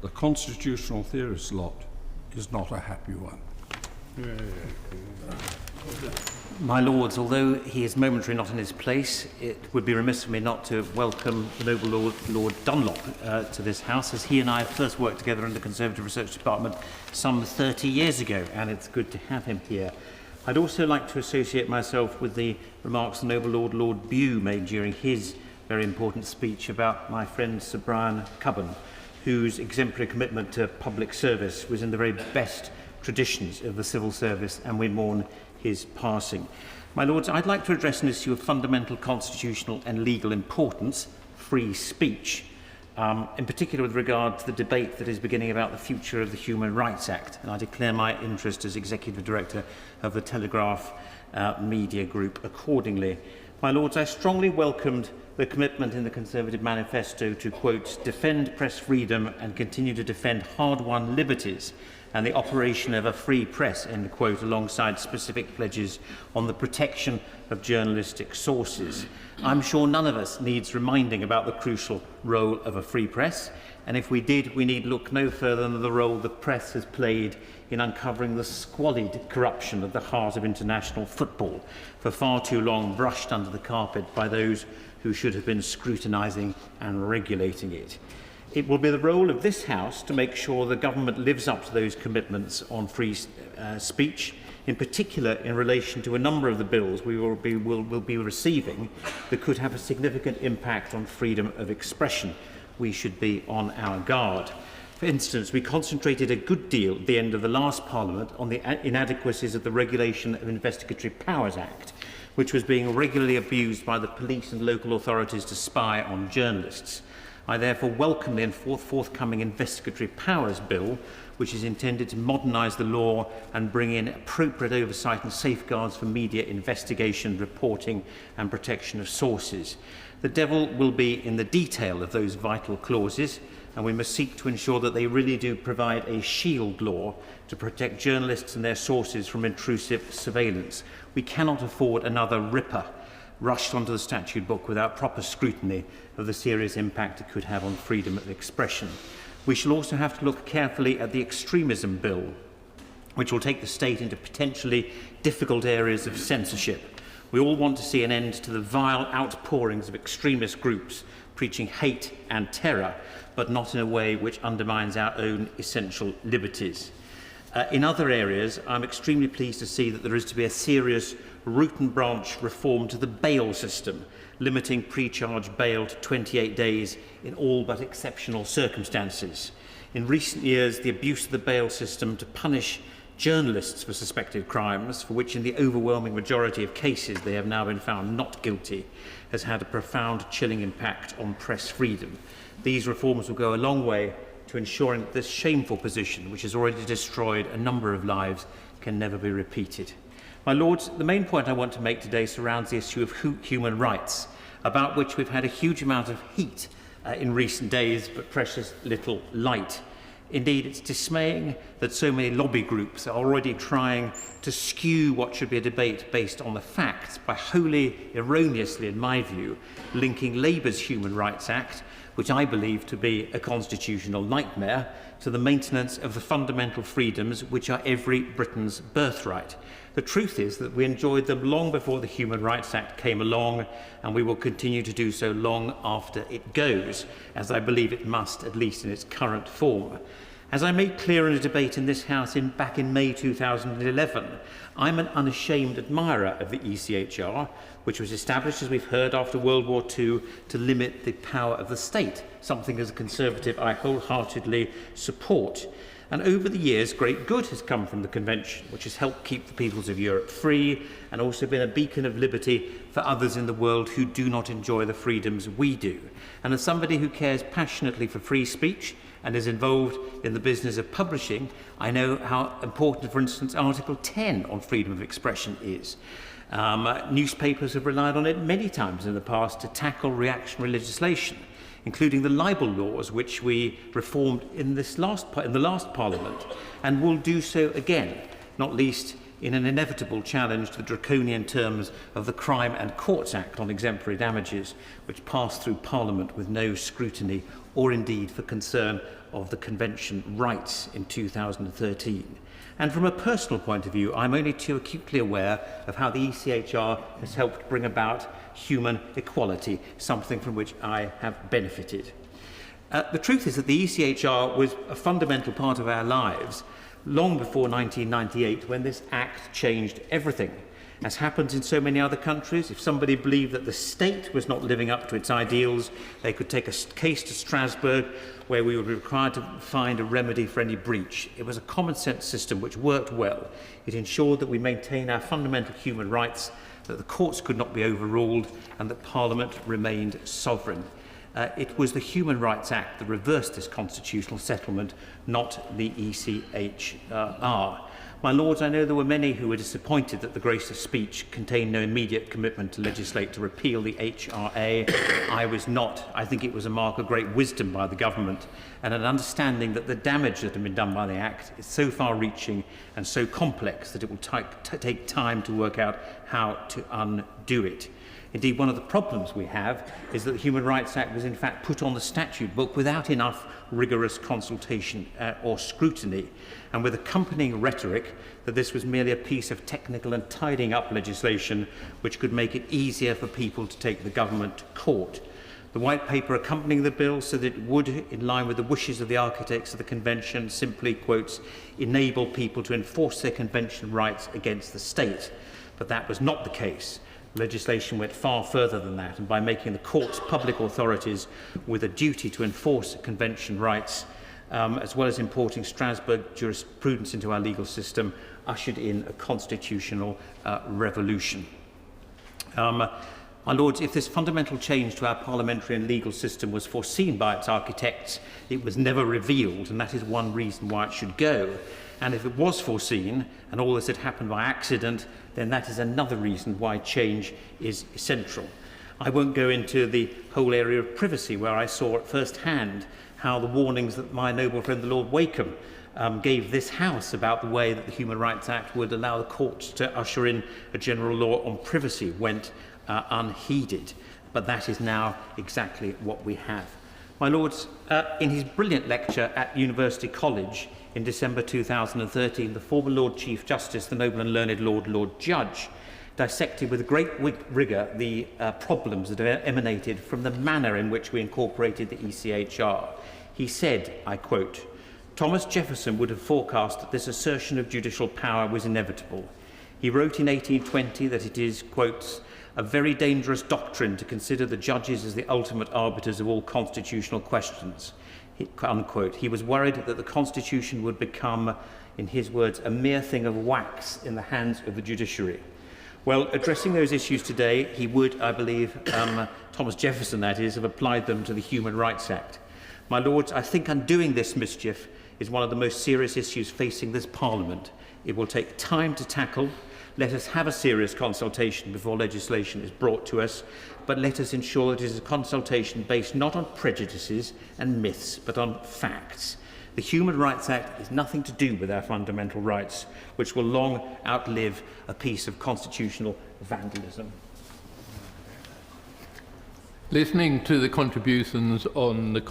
the constitutional theorist's lot is not a happy one. My Lords, although he is momentarily not in his place, it would be remiss of me not to welcome the noble Lord Dunlop to this House, as he and I first worked together in the Conservative Research Department some 30 years ago, and it's good to have him here. I'd also like to associate myself with the remarks the noble Lord Bew made during his very important speech about my friend Sir Brian Cubban, whose exemplary commitment to public service was in the very best traditions of the civil service, and we mourn his passing. My Lords, I'd like to address an issue of fundamental constitutional and legal importance, free speech, in particular with regard to the debate that is beginning about the future of the Human Rights Act, and I declare my interest as Executive Director of the Telegraph Media Group accordingly. My Lords, I strongly welcomed the commitment in the Conservative Manifesto to, quote, defend press freedom and continue to defend hard-won liberties and the operation of a free press, end quote, alongside specific pledges on the protection of journalistic sources. I'm sure none of us needs reminding about the crucial role of a free press, and if we did, we need look no further than the role the press has played in uncovering the squalid corruption at the heart of international football, for far too long brushed under the carpet by those who should have been scrutinising and regulating it. It will be the role of this House to make sure the government lives up to those commitments on free speech, in particular in relation to a number of the bills we will be receiving that could have a significant impact on freedom of expression. We should be on our guard. For instance, we concentrated a good deal at the end of the last Parliament on the inadequacies of the Regulation of Investigatory Powers Act, which was being regularly abused by the police and local authorities to spy on journalists. I therefore welcome the forthcoming Investigatory Powers Bill, which is intended to modernise the law and bring in appropriate oversight and safeguards for media investigation, reporting and protection of sources. The devil will be in the detail of those vital clauses, and we must seek to ensure that they really do provide a shield law to protect journalists and their sources from intrusive surveillance. We cannot afford another Ripper rushed onto the statute book without proper scrutiny of the serious impact it could have on freedom of expression. We shall also have to look carefully at the extremism bill, which will take the state into potentially difficult areas of censorship. We all want to see an end to the vile outpourings of extremist groups preaching hate and terror, but not in a way which undermines our own essential liberties. In other areas, I'm extremely pleased to see that there is to be a serious root and branch reform to the bail system, limiting pre-charge bail to 28 days in all but exceptional circumstances. In recent years, the abuse of the bail system to punish journalists for suspected crimes, for which in the overwhelming majority of cases they have now been found not guilty, has had a profound chilling impact on press freedom. These reforms will go a long way to ensuring that this shameful position, which has already destroyed a number of lives, can never be repeated. My Lords, the main point I want to make today surrounds the issue of human rights, about which we've had a huge amount of heat in recent days, but precious little light. Indeed, it's dismaying that so many lobby groups are already trying to skew what should be a debate based on the facts by wholly erroneously, in my view, linking Labour's Human Rights Act, which I believe to be a constitutional nightmare, to the maintenance of the fundamental freedoms which are every Briton's birthright. The truth is that we enjoyed them long before the Human Rights Act came along, and we will continue to do so long after it goes, as I believe it must, at least in its current form. As I made clear in a debate in this House back in May 2011, I'm an unashamed admirer of the ECHR, which was established, as we've heard, after World War II to limit the power of the state, something as a Conservative I wholeheartedly support. And over the years, great good has come from the Convention, which has helped keep the peoples of Europe free and also been a beacon of liberty for others in the world who do not enjoy the freedoms we do. And as somebody who cares passionately for free speech and is involved in the business of publishing, I know how important, for instance, Article 10 on freedom of expression is. Newspapers have relied on it many times in the past to tackle reactionary legislation, including the libel laws, which we reformed in the last Parliament, and will do so again, not least in an inevitable challenge to the draconian terms of the Crime and Courts Act on exemplary damages, which passed through Parliament with no scrutiny or indeed for concern of the Convention rights in 2013. And from a personal point of view, I'm only too acutely aware of how the ECHR has helped bring about human equality, something from which I have benefited. The truth is that the ECHR was a fundamental part of our lives long before 1998, when this Act changed everything. As happens in so many other countries, if somebody believed that the state was not living up to its ideals, they could take a case to Strasbourg where we would be required to find a remedy for any breach. It was a common sense system which worked well. It ensured that we maintain our fundamental human rights, that the courts could not be overruled, and that Parliament remained sovereign. It was the Human Rights Act that reversed this constitutional settlement, not the ECHR. My Lords, I know there were many who were disappointed that the grace of speech contained no immediate commitment to legislate to repeal the HRA. I was not. I think it was a mark of great wisdom by the government and an understanding that the damage that had been done by the Act is so far-reaching and so complex that it will take time to work out how to undo it. Indeed, one of the problems we have is that the Human Rights Act was in fact put on the statute book without enough rigorous consultation or scrutiny, and with accompanying rhetoric that this was merely a piece of technical and tidying up legislation which could make it easier for people to take the government to court. The white paper accompanying the bill said that it would, in line with the wishes of the architects of the Convention, simply, quotes, enable people to enforce their Convention rights against the state. But that was not the case. Legislation went far further than that, and by making the courts public authorities with a duty to enforce Convention rights, as well as importing Strasbourg jurisprudence into our legal system, ushered in a constitutional revolution. My Lords, if this fundamental change to our parliamentary and legal system was foreseen by its architects, it was never revealed, and that is one reason why it should go. And if it was foreseen, and all this had happened by accident, then that is another reason why change is essential. I won't go into the whole area of privacy, where I saw at first hand how the warnings that my noble friend the Lord Wakeham gave this House about the way that the Human Rights Act would allow the courts to usher in a general law on privacy went unheeded. But that is now exactly what we have. My Lords, in his brilliant lecture at University College in December 2013, the former Lord Chief Justice, the noble and learned Lord Judge, dissected with great rigour the problems that have emanated from the manner in which we incorporated the ECHR. He said, I quote, "Thomas Jefferson would have forecast that this assertion of judicial power was inevitable. He wrote in 1820 that it is, quote, a very dangerous doctrine to consider the judges as the ultimate arbiters of all constitutional questions." Unquote. He was worried that the Constitution would become, in his words, a mere thing of wax in the hands of the judiciary. Well, addressing those issues today, he would, I believe, Thomas Jefferson, that is, have applied them to the Human Rights Act. My Lords, I think undoing this mischief is one of the most serious issues facing this Parliament. It will take time to tackle. Let us have a serious consultation before legislation is brought to us, but let us ensure that it is a consultation based not on prejudices and myths, but on facts. The Human Rights Act is nothing to do with our fundamental rights, which will long outlive a piece of constitutional vandalism. Listening to the contributions on the